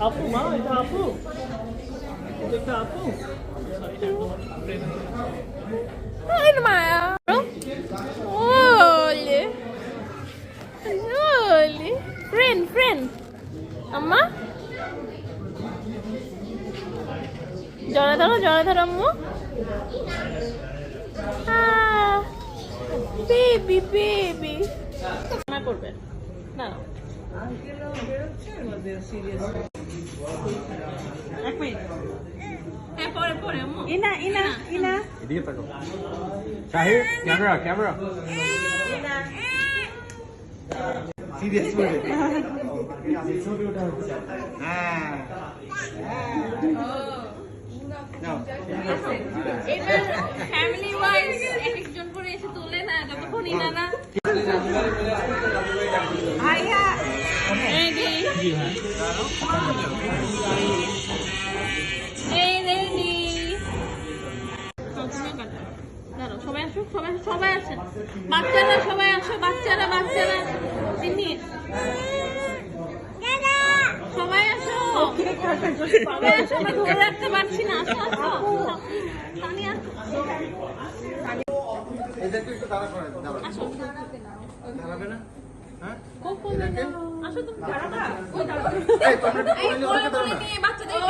আপু মা, এটা আপু, এটা আপু। Ay, Maya. Olha. Olha. Friend. Amma? জড়া ধরো আম্মু। বেবি না করবে না। এক মিনিট। হ্যাঁ পরে আম্মু। ইনা এদিকে তাকাও শাহিদ ক্যামেরা সিরিয়াস করে ছবি ওঠা হচ্ছে হ্যাঁ এবার ফ্যামিলি ওয়াইজ একজন করে এসে তোলে না যতক্ষণ ইনা না ভাইয়া রেডি রেডি সবাই আসুক সবাই আসেন বাচ্চারা সবাই আসো বাচ্চারা তিনি সবাই আসো আমরা ধরে রাখতে পারছি না আসো তানিয়া এদেরকে একটু দাঁড়া করে দাও আসো দাঁড়াবে না হ্যাঁ আসো তুমি দাঁড়াবা ওই এই তোমরা নিয়ে বাচ্চাদের